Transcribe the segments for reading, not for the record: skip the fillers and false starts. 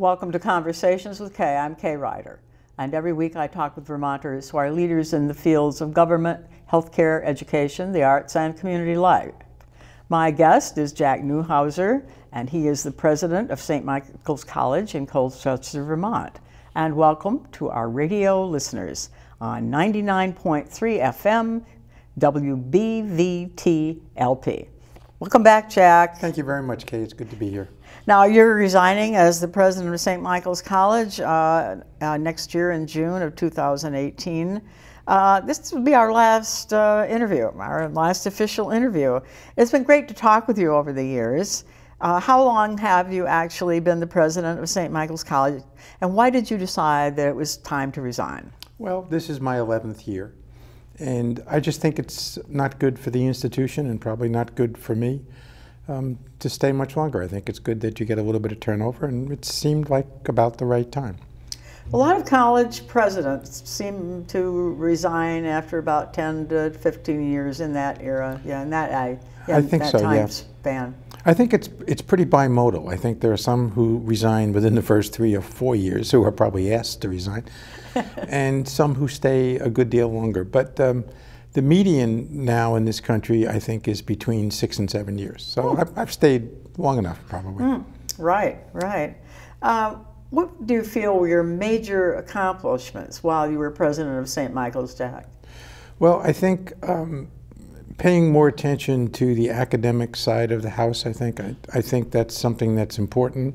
Welcome to Conversations with Kay. I'm Kay Ryder, and every week I talk with Vermonters who are leaders in the fields of government, healthcare, education, the arts, and community life. My guest is Jack Neuhauser, and he is the president of St. Michael's College in Rochester, Vermont. And welcome to our radio listeners on 99.3 FM WBVT-LP. Welcome back, Jack. Thank you very much, Kay. It's good to be here. Now, you're resigning as the president of St. Michael's College next year in June of 2018. This will be our last interview, our last official interview. It's been great to talk with you over the years. How long have you actually been the president of St. Michael's College, and why did you decide that it was time to resign? Well, this is my 11th year, and I just think it's not good for the institution and probably not good for me to stay much longer. I think it's good that you get a little bit of turnover, and it seemed like about the right time. A lot of college presidents seem to resign after about 10 to 15 years in that era. Yeah, in that I think that so. time Yeah. span. I think it's pretty bimodal. I think there are some who resign within the first 3 or 4 years who are probably asked to resign, and some who stay a good deal longer. But the median now in this country, I think, is between 6 and 7 years. So I've stayed long enough, probably. Right, right. What do you feel were your major accomplishments while you were president of St. Michael's, Jack? Well, I think paying more attention to the academic side of the house, I think that's something that's important.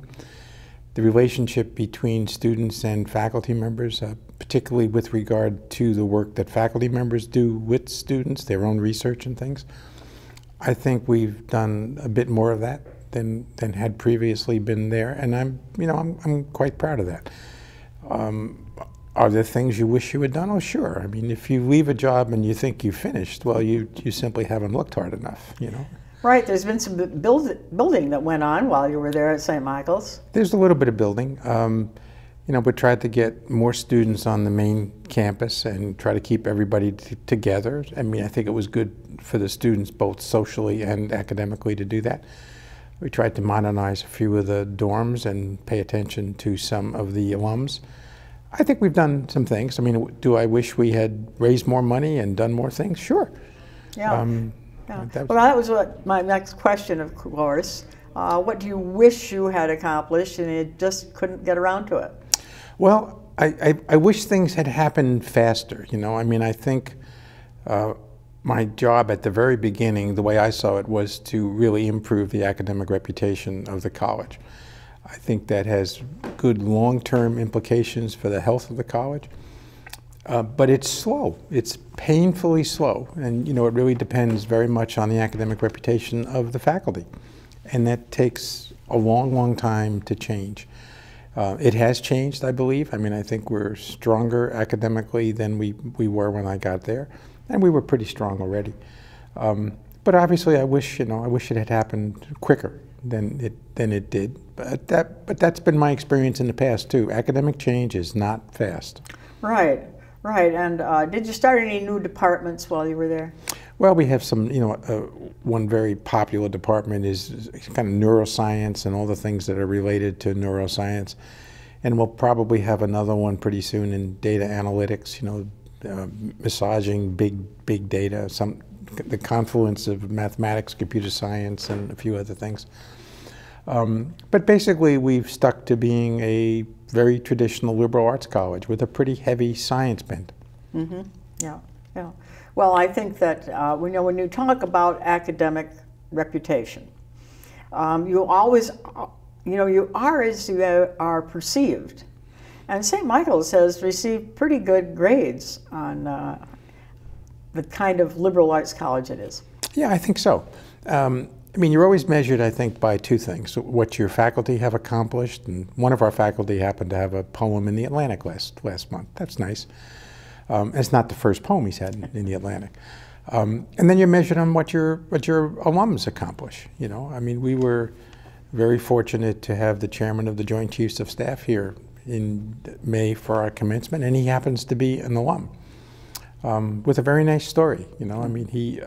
The relationship between students and faculty members, particularly with regard to the work that faculty members do with students, their own research and things. I think we've done a bit more of that than had previously been there, and I'm quite proud of that. Are there things you wish you had done? Oh, sure. I mean, if you leave a job and you think you've finished, well, you simply haven't looked hard enough, you know. Right. There's been some building that went on while you were there at St. Michael's. There's a little bit of building. We tried to get more students on the main campus and try to keep everybody together. I mean, I think it was good for the students both socially and academically to do that. We tried to modernize a few of the dorms and pay attention to some of the alums. I think we've done some things. I mean, do I wish we had raised more money and done more things? Sure. Yeah. That was what my next question, of course. What do you wish you had accomplished and you just couldn't get around to it? Well, I wish things had happened faster. You know, I mean, I think my job at the very beginning, the way I saw it, was to really improve the academic reputation of the college. I think that has good long-term implications for the health of the college. But it's slow. It's painfully slow. And, you know, it really depends very much on the academic reputation of the faculty. And that takes a long, long time to change. It has changed, I believe. I mean, I think we're stronger academically than we were when I got there. And we were pretty strong already. But obviously, I wish it had happened quicker than it did. But that's been my experience in the past, too. Academic change is not fast. Right. Right, and did you start any new departments while you were there? Well, we have some, one very popular department is kind of neuroscience and all the things that are related to neuroscience. And we'll probably have another one pretty soon in data analytics, massaging big data, the confluence of mathematics, computer science, and a few other things. But basically, we've stuck to being a very traditional liberal arts college with a pretty heavy science bent. Mm-hmm. Yeah, yeah. Well, I think that when you talk about academic reputation, you always, you are as you are perceived. And St. Michael's has received pretty good grades on the kind of liberal arts college it is. Yeah, I think so. I mean, you're always measured, I think, by two things. What your faculty have accomplished, and one of our faculty happened to have a poem in the Atlantic last month. That's nice. It's not the first poem he's had in the Atlantic. And then you're measured on what your alums accomplish. I mean, we were very fortunate to have the chairman of the Joint Chiefs of Staff here in May for our commencement, and he happens to be an alum with a very nice story. I mean,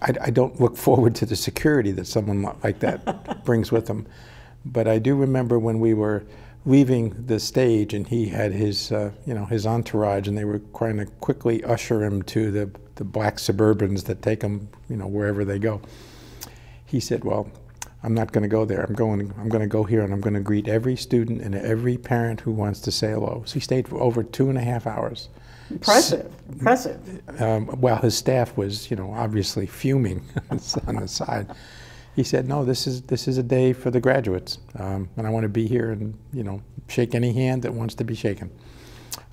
I don't look forward to the security that someone like that brings with them. But I do remember when we were leaving the stage and he had his, his entourage, and they were trying to quickly usher him to the black Suburbans that take him, wherever they go. He said, "Well, I'm not going to go there. I'm going to go here, and I'm going to greet every student and every parent who wants to say hello." So he stayed for over 2.5 hours. Impressive, impressive. While his staff was, obviously fuming on the side. He said, "No, this is a day for the graduates, and I want to be here and, shake any hand that wants to be shaken."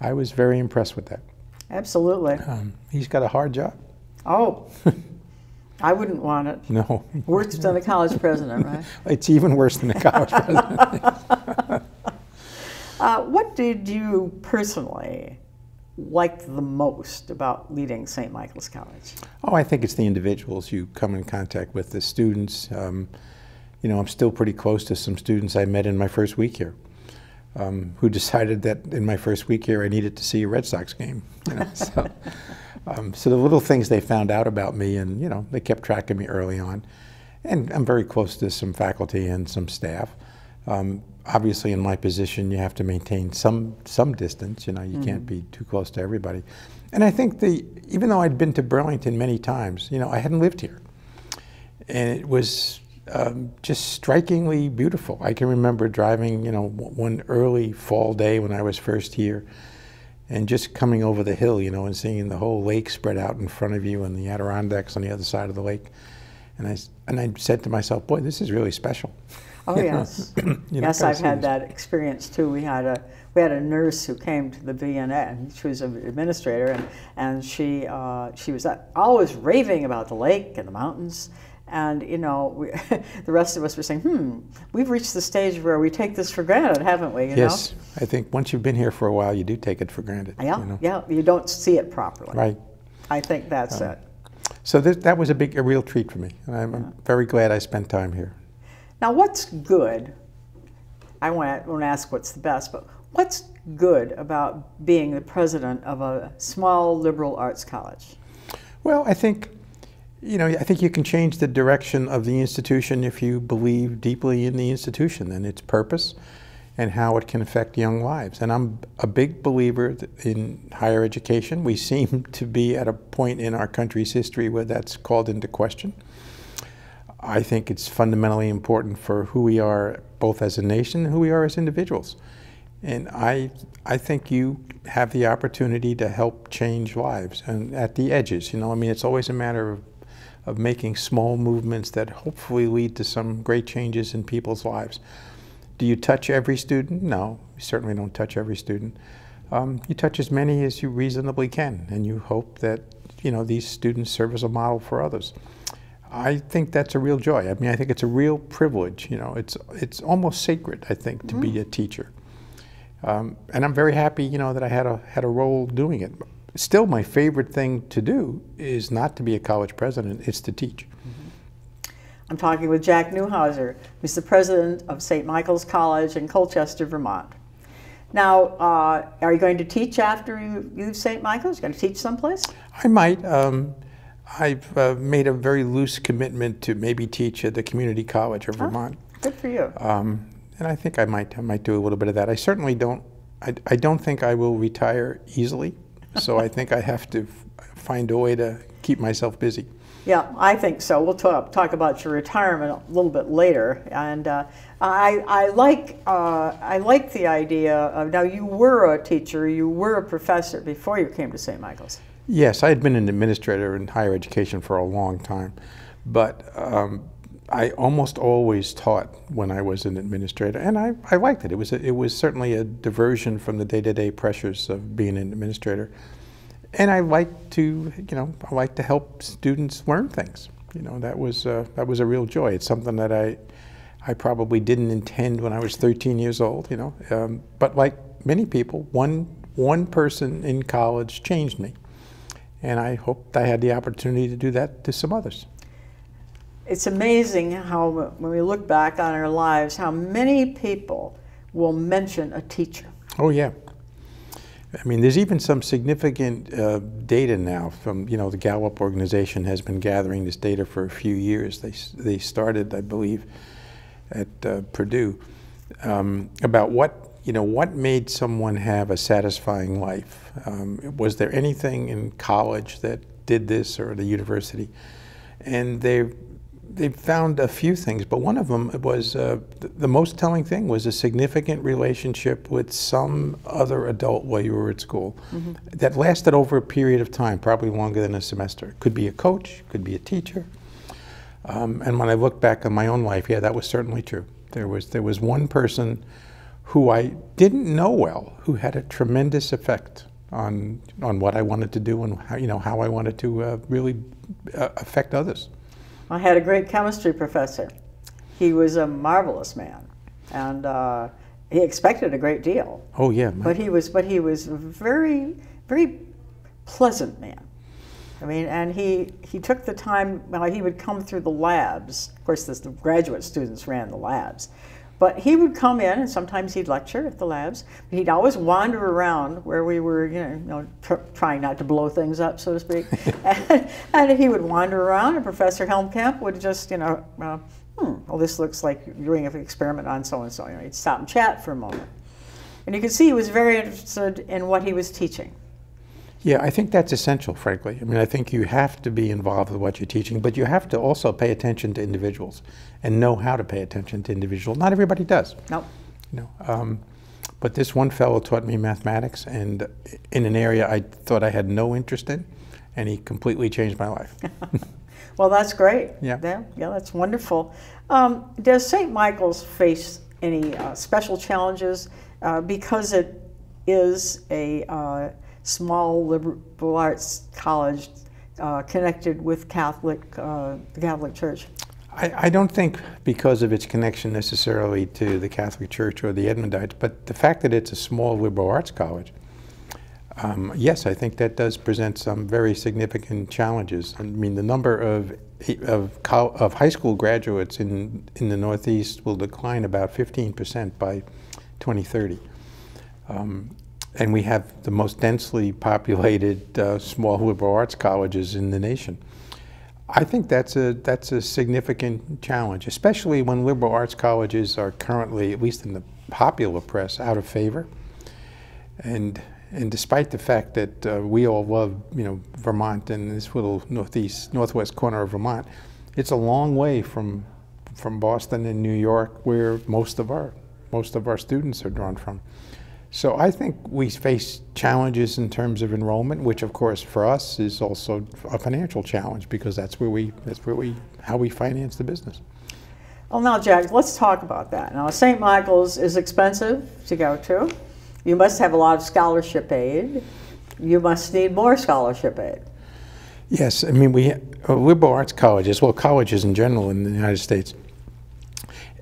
I was very impressed with that. Absolutely. He's got a hard job. Oh, I wouldn't want it. No. Worse than a college president, right? It's even worse than a college president. What did you personally like the most about leading St. Michael's College? Oh, I think it's the individuals you come in contact with, the students. I'm still pretty close to some students I met in my first week here, who decided that in my first week here I needed to see a Red Sox game. So the little things they found out about me, and they kept track of me early on. And I'm very close to some faculty and some staff. Obviously, in my position, you have to maintain some distance. You can't be too close to everybody. And I think even though I'd been to Burlington many times, I hadn't lived here, and it was just strikingly beautiful. I can remember driving, one early fall day when I was first here, and just coming over the hill, and seeing the whole lake spread out in front of you and the Adirondacks on the other side of the lake. And I said to myself, "Boy, this is really special." Oh, yes. Yes, I've had that experience too. We had a nurse who came to the VNA, and she was an administrator, and she was always raving about the lake and the mountains. And the rest of us were saying, we've reached the stage where we take this for granted, haven't we? Yes, I think once you've been here for a while, you do take it for granted. Yeah, yeah, you don't see it properly. Right. I think that's it. So that was a real treat for me, and I'm very glad I spent time here. Now, what's good? I won't ask what's the best, but what's good about being the president of a small liberal arts college? Well, I think you can change the direction of the institution if you believe deeply in the institution and its purpose and how it can affect young lives. And I'm a big believer in higher education. We seem to be at a point in our country's history where that's called into question. I think it's fundamentally important for who we are both as a nation and who we are as individuals. And I think you have the opportunity to help change lives, and at the edges. It's always a matter of making small movements that hopefully lead to some great changes in people's lives. Do you touch every student? No, you certainly don't touch every student. You touch as many as you reasonably can, and you hope that these students serve as a model for others. I think that's a real joy. I think it's a real privilege. It's almost sacred, I think, to be a teacher. And I'm very happy, that I had a role doing it. Still, my favorite thing to do is not to be a college president, it's to teach. I'm talking with Jack Neuhauser, who's the president of St. Michael's College in Colchester, Vermont. Now, are you going to teach after you leave St. Michael's? Are you going to teach someplace? I might. I've made a very loose commitment to maybe teach at the Community College of Vermont. Good for you. And I think I might do a little bit of that. I certainly don't. I don't think I will retire easily. So I think I have to find a way to keep myself busy. Yeah, I think so. We'll talk about your retirement a little bit later. And I like the idea of, now you were a teacher, you were a professor before you came to St. Michael's. Yes, I had been an administrator in higher education for a long time, but I almost always taught when I was an administrator, and I liked it. It was certainly a diversion from the day-to-day pressures of being an administrator. And I like to, help students learn things. That was a real joy. It's something that I probably didn't intend when I was 13 years old. But like many people, one person in college changed me, and I hoped I had the opportunity to do that to some others. It's amazing how, when we look back on our lives, how many people will mention a teacher. Oh, yeah. There's even some significant data now from, the Gallup organization has been gathering this data for a few years. They started, I believe, Purdue, about what made someone have a satisfying life. Was there anything in college that did this, or the university? And they found a few things, but one of them was the most telling thing was a significant relationship with some other adult while you were at school, that lasted over a period of time, probably longer than a semester. Could be a coach, could be a teacher. And when I look back on my own life, yeah, that was certainly true. There was one person who I didn't know well, who had a tremendous effect on what I wanted to do and how I wanted to really affect others. I had a great chemistry professor. He was a marvelous man, and he expected a great deal. Oh yeah, but he was a very, very pleasant man. I mean, and he took the time. Well, he would come through the labs. Of course, the graduate students ran the labs, but he would come in, and sometimes he'd lecture at the labs. But he'd always wander around where we were, trying not to blow things up, so to speak. and he would wander around, and Professor Helmkamp would just, well, this looks like you're doing an experiment on so and so. He'd stop and chat for a moment, and you could see he was very interested in what he was teaching. Yeah, I think that's essential, frankly. I mean, I think you have to be involved with what you're teaching, but you have to also pay attention to individuals and know how to pay attention to individuals. Not everybody does. Nope. But this one fellow taught me mathematics, and in an area I thought I had no interest in, and he completely changed my life. Well, that's great. Yeah. Yeah, that's wonderful. Does St. Michael's face any special challenges because it is a small liberal arts college connected with the Catholic Church? I don't think because of its connection necessarily to the Catholic Church or the Edmondites, but the fact that it's a small liberal arts college, yes, I think that does present some very significant challenges. I mean, the number of high school graduates in the Northeast will decline about 15% by 2030. And we have the most densely populated small liberal arts colleges in the nation. I think that's a significant challenge, especially when liberal arts colleges are currently, at least in the popular press, out of favor. And despite the fact that we all love, Vermont and this little northwest corner of Vermont, it's a long way from Boston and New York, where most of our students are drawn from. So I think we face challenges in terms of enrollment, which of course for us is also a financial challenge, because that's how we finance the business. Well, now, Jack, let's talk about that. Now, St. Michael's is expensive to go to. You must have a lot of scholarship aid. You must need more scholarship aid. Yes, I mean, liberal arts colleges, well, colleges in general in the United States,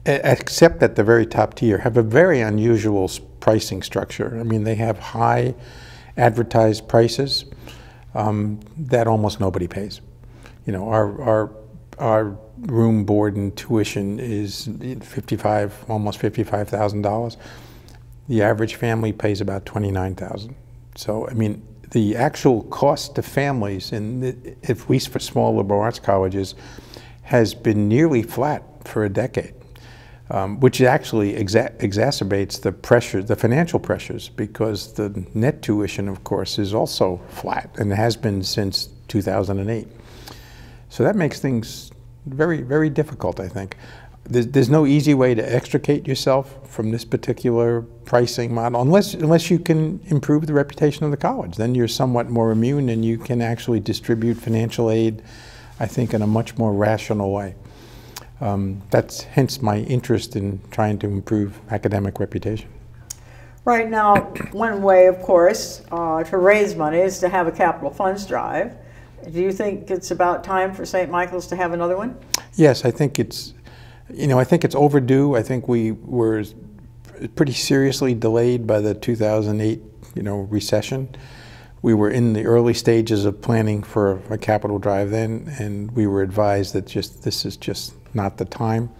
except at the very top tier, have a very unusual pricing structure. I mean, they have high advertised prices that almost nobody pays. Our room, board, and tuition is almost $55,000. The average family pays about $29,000. So, I mean, the actual cost to families, at least for small liberal arts colleges, has been nearly flat for a decade. Which actually exacerbates the financial pressures, because the net tuition, of course, is also flat, and it has been since 2008. So that makes things very, very difficult, I think. There's no easy way to extricate yourself from this particular pricing model, unless you can improve the reputation of the college. Then you're somewhat more immune, and you can actually distribute financial aid, I think, in a much more rational way. That's hence my interest in trying to improve academic reputation. Right now, one way, of course, to raise money is to have a capital funds drive. Do you think it's about time for St. Michael's to have another one? Yes, I think it's overdue. I think we were pretty seriously delayed by the 2008, recession. We were in the early stages of planning for a capital drive then, and we were advised that this is just not the time.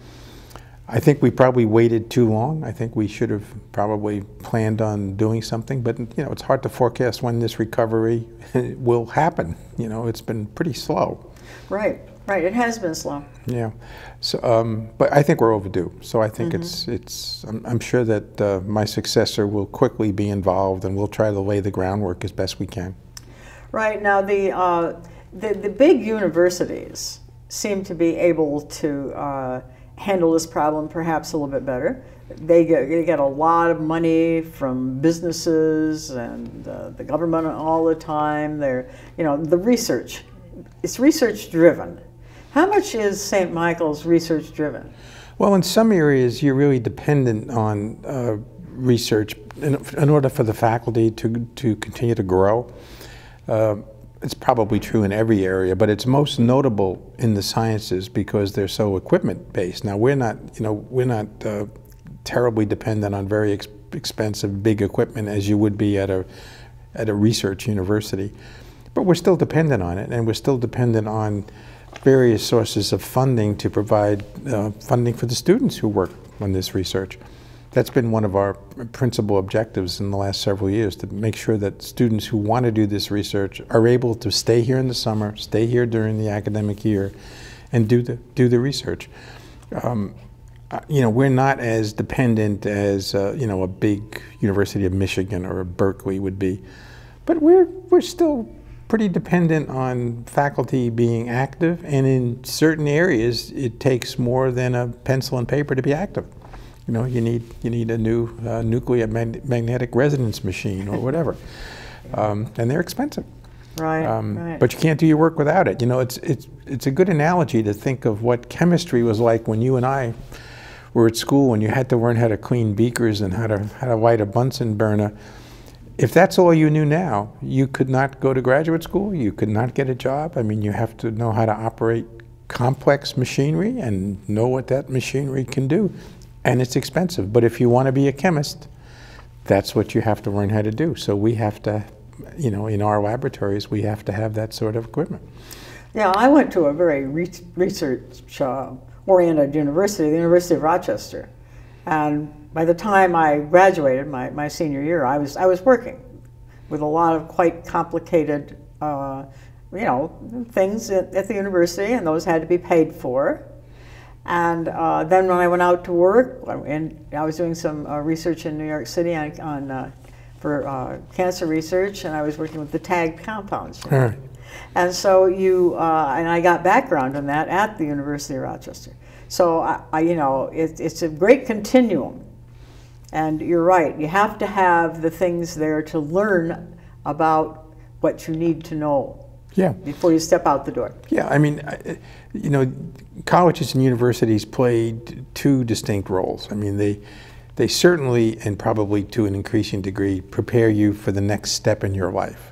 I think we probably waited too long. I think we should have probably planned on doing something, but it's hard to forecast when this recovery will happen. It's been pretty slow. Right. Right, it has been slow. Yeah, so but I think we're overdue. So I think I'm sure that my successor will quickly be involved, and we'll try to lay the groundwork as best we can. Right now, the big universities seem to be able to handle this problem perhaps a little bit better. They get a lot of money from businesses and the government all the time. They're, the research. It's research driven. How much is St. Michael's research driven? Well, in some areas, you're really dependent on research in order for the faculty to continue to grow. It's probably true in every area, but it's most notable in the sciences because they're so equipment-based. Now, we're not terribly dependent on very expensive big equipment as you would be at a research university, but we're still dependent on it, and we're still dependent on various sources of funding to provide funding for the students who work on this research. That's been one of our principal objectives in the last several years, to make sure that students who want to do this research are able to stay here in the summer, stay here during the academic year, and do the research. We're not as dependent as a big University of Michigan or a Berkeley would be, but we're still pretty dependent on faculty being active, and in certain areas it takes more than a pencil and paper to be active. You need a new nuclear magnetic resonance machine or whatever, and they're expensive. Right, right. But you can't do your work without it. It's a good analogy to think of what chemistry was like when you and I were at school, and you had to learn how to clean beakers and how to light a Bunsen burner. If that's all you knew now, you could not go to graduate school, you could not get a job. I mean, you have to know how to operate complex machinery and know what that machinery can do. And it's expensive, but if you want to be a chemist, that's what you have to learn how to do. So we have to, in our laboratories, we have to have that sort of equipment. Yeah, I went to a very research-oriented university, the University of Rochester. And by the time I graduated, my senior year, I was working with a lot of quite complicated, things at the university, and those had to be paid for. And then when I went out to work, and I was doing some research in New York City for cancer research, and I was working with the tagged compounds. Right. And so and I got background on that at the University of Rochester. So it's a great continuum. And you're right, you have to have the things there to learn about what you need to know. Yeah. Before you step out the door. Yeah, I mean, colleges and universities played two distinct roles. I mean, they certainly, and probably to an increasing degree, prepare you for the next step in your life.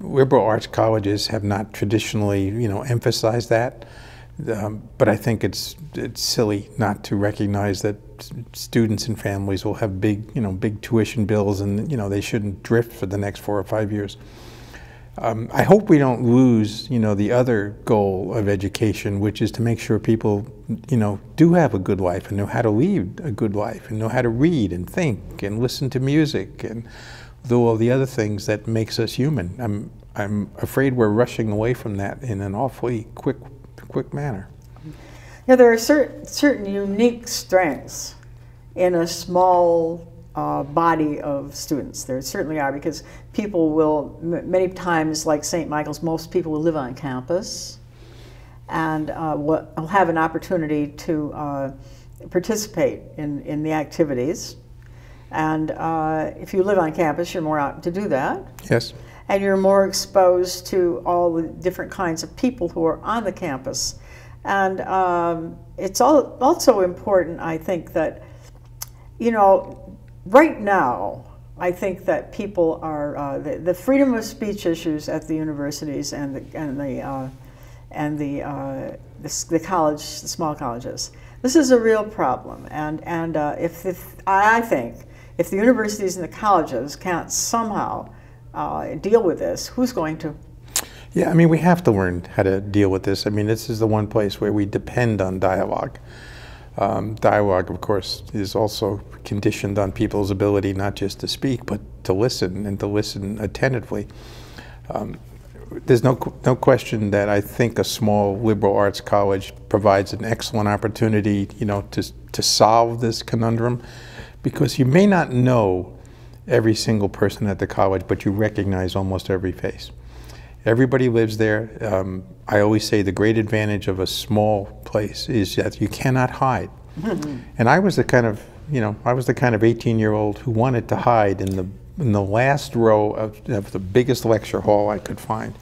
Liberal arts colleges have not traditionally, emphasized that, but I think it's silly not to recognize that students and families will have big tuition bills, and they shouldn't drift for the next 4 or 5 years. I hope we don't lose, the other goal of education, which is to make sure people, do have a good life and know how to lead a good life and know how to read and think and listen to music and do all the other things that makes us human. I'm afraid we're rushing away from that in an awfully quick manner. Yeah, there are certain unique strengths in a small body of students. There certainly are, because people will, many times, like St. Michael's, most people will live on campus and will have an opportunity to participate in the activities. And if you live on campus, you're more apt to do that. Yes. And you're more exposed to all the different kinds of people who are on the campus. And it's also important, I think, that, right now, I think that people are the freedom of speech issues at the universities and the small colleges. This is a real problem, and I think if the universities and the colleges can't somehow deal with this, who's going to? Yeah, I mean, we have to learn how to deal with this. I mean, this is the one place where we depend on dialogue. Dialogue, of course, is also conditioned on people's ability not just to speak, but to listen, and to listen attentively. there's no question that I think a small liberal arts college provides an excellent opportunity, you know, to solve this conundrum, because you may not know every single person at the college, but you recognize almost every face. Everybody lives there. I always say the great advantage of a small place is that you cannot hide. And I was the kind of, you know, I was the kind of 18-year-old who wanted to hide in the last row of the biggest lecture hall I could find.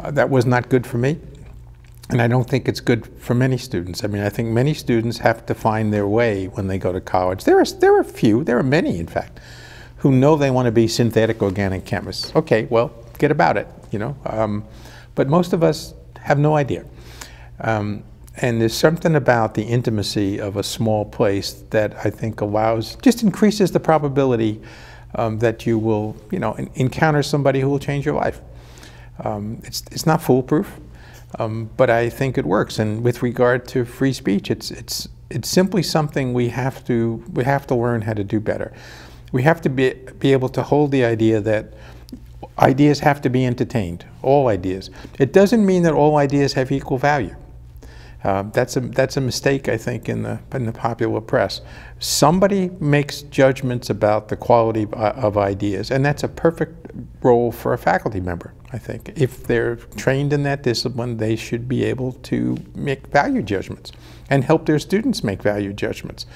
That was not good for me, and I don't think it's good for many students. I mean, I think many students have to find their way when they go to college. There are many, in fact, who know they want to be synthetic organic chemists. Okay, well, get about it, you know. But most of us have no idea. And there's something about the intimacy of a small place that I think just increases the probability that you will, you know, encounter somebody who will change your life. It's not foolproof, but I think it works. And with regard to free speech, it's simply something we have to learn how to do better. We have to be able to hold the idea that ideas have to be entertained, all ideas. It doesn't mean that all ideas have equal value. That's a mistake, I think, in the popular press. Somebody makes judgments about the quality of ideas, and that's a perfect role for a faculty member, I think. If they're trained in that discipline, they should be able to make value judgments and help their students make value judgments.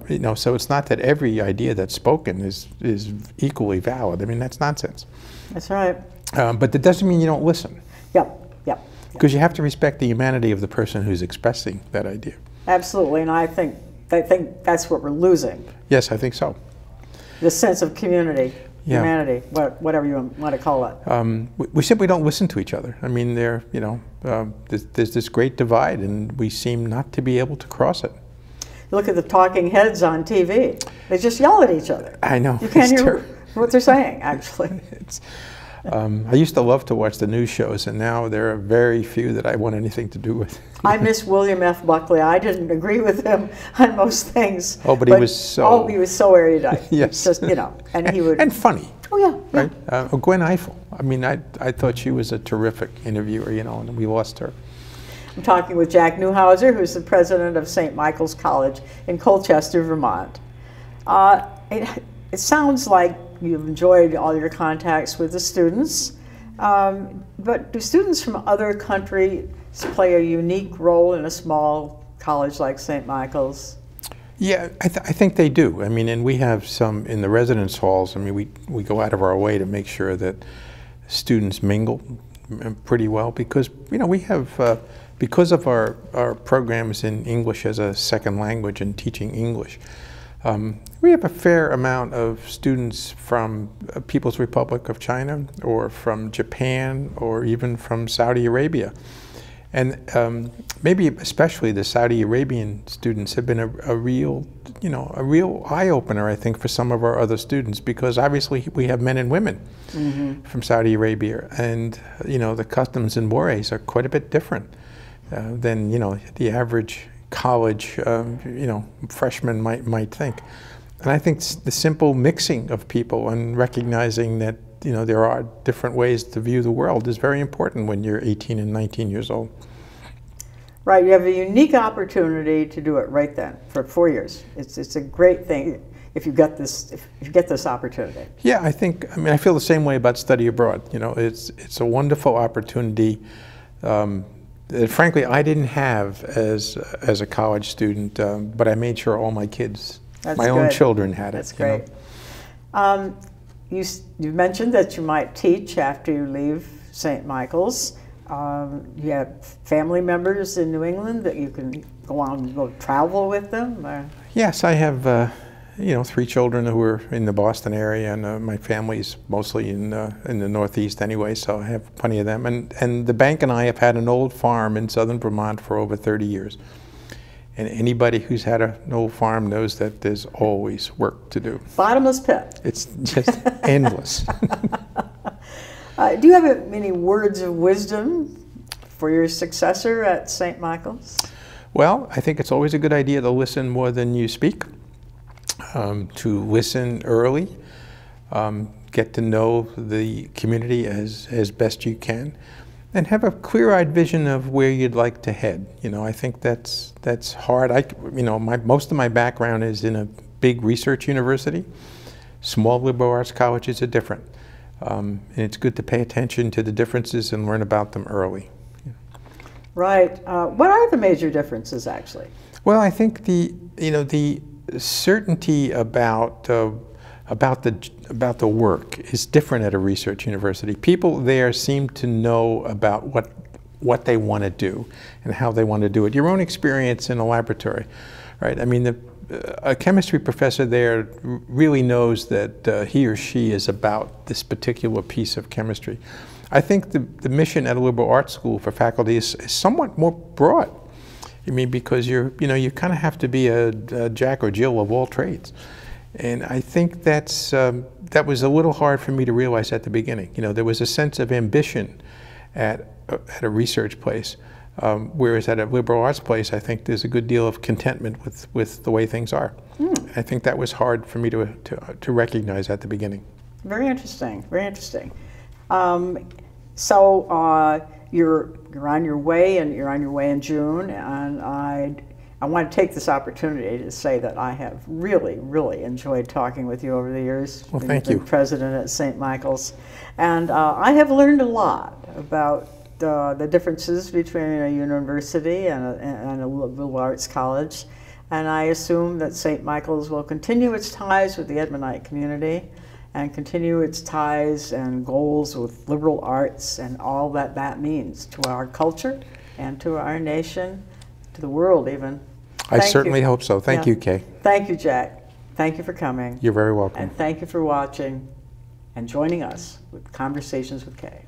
You know, so it's not that every idea that's spoken is equally valid. I mean, that's nonsense. That's right. But that doesn't mean you don't listen. Yep. Because you have to respect the humanity of the person who's expressing that idea. Absolutely, and I think that's what we're losing. Yes, I think so. The sense of community, humanity, whatever you want to call it. We simply don't listen to each other. I mean, you know, there's this great divide, and we seem not to be able to cross it. You look at the talking heads on TV; they just yell at each other. I know. You can't hear what they're saying, actually. I used to love to watch the news shows, and now there are very few that I want anything to do with. I miss William F. Buckley. I didn't agree with him on most things. Oh, but he was so... Oh, he was so erudite. Yes. Just, you know, and he would... And funny. Oh, yeah. Right? Gwen Ifill. I mean, I thought she was a terrific interviewer, you know, and we lost her. I'm talking with Jack Neuhauser, who's the president of St. Michael's College in Colchester, Vermont. It sounds like you've enjoyed all your contacts with the students, but do students from other countries play a unique role in a small college like St. Michael's? Yeah, I think they do. I mean, and we have some in the residence halls. I mean, we go out of our way to make sure that students mingle pretty well, because, you know, we have, because of our programs in English as a second language and teaching English, we have a fair amount of students from People's Republic of China, or from Japan, or even from Saudi Arabia. And maybe especially the Saudi Arabian students have been a real eye-opener, I think, for some of our other students, because obviously we have men and women from Saudi Arabia, and, you know, the customs and mores are quite a bit different than, you know, the average college, you know, freshman might think. And I think the simple mixing of people and recognizing that, you know, there are different ways to view the world is very important when you're 18 and 19 years old. Right, you have a unique opportunity to do it right then for 4 years. It's a great thing if you get this opportunity. Yeah, I feel the same way about study abroad. You know, it's a wonderful opportunity that, frankly, I didn't have as a college student, but I made sure all my kids, my own children, had it. That's great. You know? You mentioned that you might teach after you leave St. Michael's. You have family members in New England that you can go on and go travel with them? Or? Yes, I have you know, 3 children who are in the Boston area, and my family's mostly in the Northeast anyway, so I have plenty of them. And the bank and I have had an old farm in southern Vermont for over 30 years. And anybody who's had an old farm knows that there's always work to do. Bottomless pit. It's just endless. Do you have any words of wisdom for your successor at St. Michael's? Well, I think it's always a good idea to listen more than you speak, to listen early, get to know the community as best you can, and have a clear-eyed vision of where you'd like to head. You know, I think that's hard. Most of my background is in a big research university. Small liberal arts colleges are different. And it's good to pay attention to the differences and learn about them early. Right. What are the major differences, actually? Well, I think the certainty about the work is different at a research university. People there seem to know about what they want to do and how they want to do it. Your own experience in a laboratory, right? I mean, a chemistry professor there really knows that he or she is about this particular piece of chemistry. I think the mission at a liberal arts school for faculty is somewhat more broad. I mean, because you kind of have to be a Jack or Jill of all trades. And I think that was a little hard for me to realize at the beginning. You know, there was a sense of ambition at a research place, whereas at a liberal arts place, I think there's a good deal of contentment with the way things are. I think that was hard for me to recognize at the beginning. Very interesting. Very interesting. So you're on your way, and you're on your way in June, and I want to take this opportunity to say that I have really, really enjoyed talking with you over the years. Well, thank you. President at St. Michael's, and I have learned a lot about the differences between a university and a liberal arts college, and I assume that St. Michael's will continue its ties with the Edmondite community and continue its ties and goals with liberal arts and all that means to our culture and to our nation, to the world even. I certainly hope so. Thank you, Kay. Thank you, Jack. Thank you for coming. You're very welcome. And thank you for watching and joining us with Conversations with Kay.